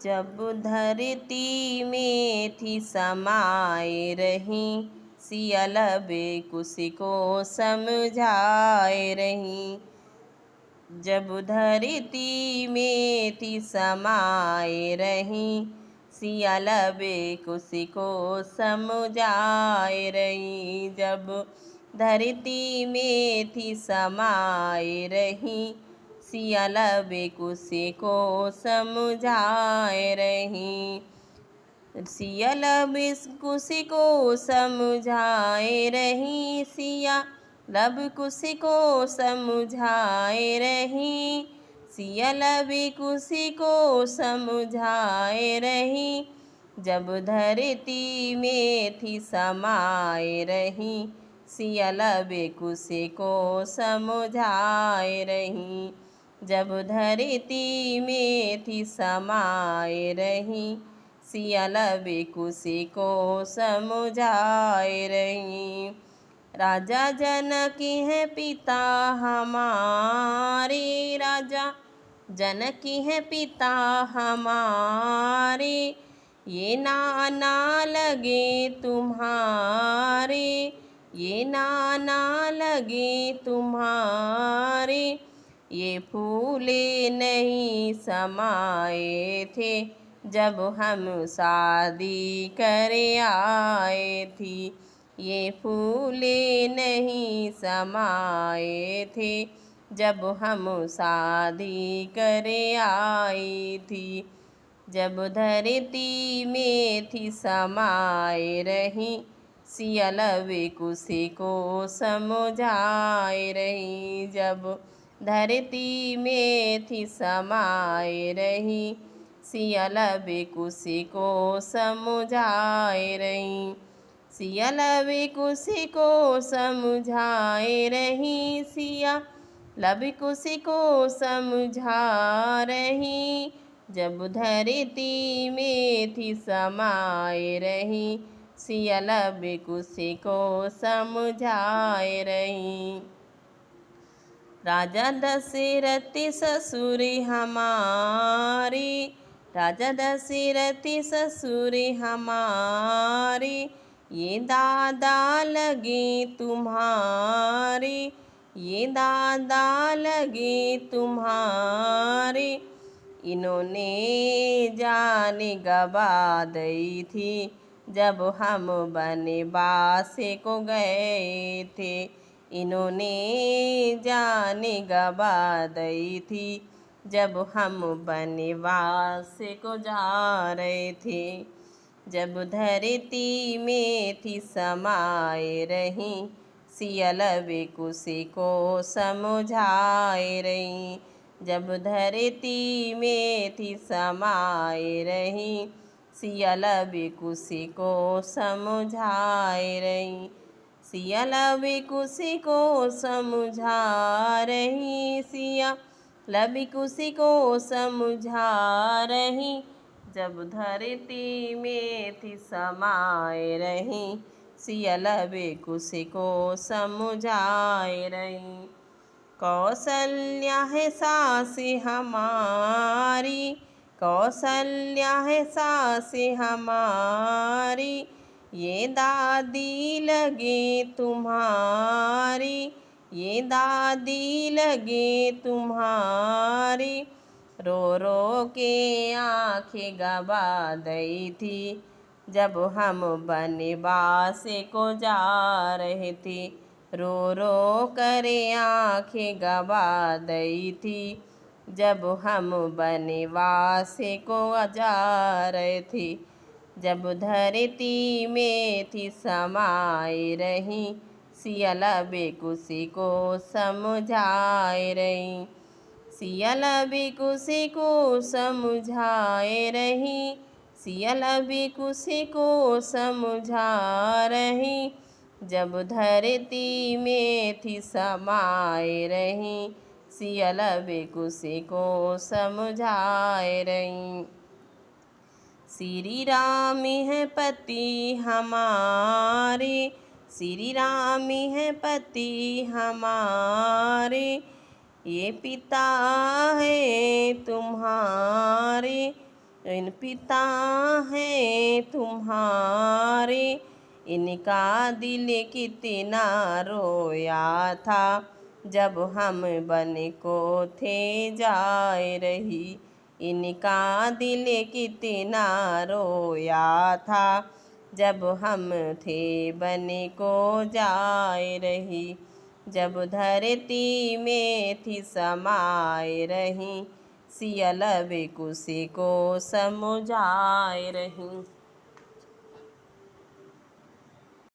जब धरती में थी समाये रही, सियल बेकुस को समझाए रही। जब धरती में थी समाये रही, सियल बेकुस को समझाए रही। जब धरती में थी समाये रही, सियल बेकुस को समझाए रही। सियल बेकुस को समझाए रही, सिया लब कुश को समझाए रही। सियल बेकुस को समझाए रही। जब धरती में थी समाये रही, सियल बेकुस को समझाए रही। जब धरती में थी समाये रही, सियल बेकुस को समझाए रही। राजा जनक है पिता हमारे, राजा जनक है पिता हमारे। ये नाना लगे तुम्हारे, ये नाना लगे तुम्हारे। ये फूले नहीं समाये थे, जब हम शादी करे आए थी। ये फूले नहीं समाये थे, जब हम शादी करे आई थी। जब धरती में थी समाये रही, सियल बेकुस को समझाए रही। जब धरती में थी समाये रही, सियल बेकुस को समझाए रही। सियल बेकुस को समझाए रही, सिया लबकुश को समझा रही। जब धरती में थी समाये रही, सियल बेकुस को समझाए रही। राजा दशरथ ससुर हमारे, राजा दशरथ ससुर हमारे। ये दादा लगे तुम्हारे, ये दादा लगे तुम्हारे। इन्होंने जान गवा दी थी, जब हम वनवास को गए थे। इन्होंने जान गवा दी थी, जब हम वनवास को जा रहे थे। जब धरती में थी समाये रही, सियल बेकुस को समझाए रही। जब धरती में थी समाये रही, सियल बेकुस को समझाए रही। सियल बेकुस को समझा रही, सिया लबकुश को समझा रही। जब धरती में थी समाये रही, सियल बेकुस को समझाए रही। कौसल्या है सास हमारी, कौसल्या है सास हमारी। ये दादी लगे तुम्हारी, ये दादी लगे तुम्हारी। रो रो के आँखें गवा दी थी, जब हम वनवास को जा रहे थे। रो रो कर आँखें गवा दी थी, जब हम वनवास को जा रहे थे। जब धरती में थी समाये रही, सियल बेकुस को समझाए रही। सियल बेकुस को समझाए रही, सियल बेकुस को समझा रही। जब धरती में थी समाये रही, सियल बेकुस को समझाए रही। श्री राम है पति हमारे, श्री राम है पति हमारे। ये पिता है तुम्हारे, इन पिता हैं तुम्हारे, इनका दिल कितना रोया था जब हम बन को थे जाए रही। इनका दिल कितना रोया था जब हम थे बन को जाए रही। जब धरती में थी समाए रही, सियल बेकुसी को समुझाए रही।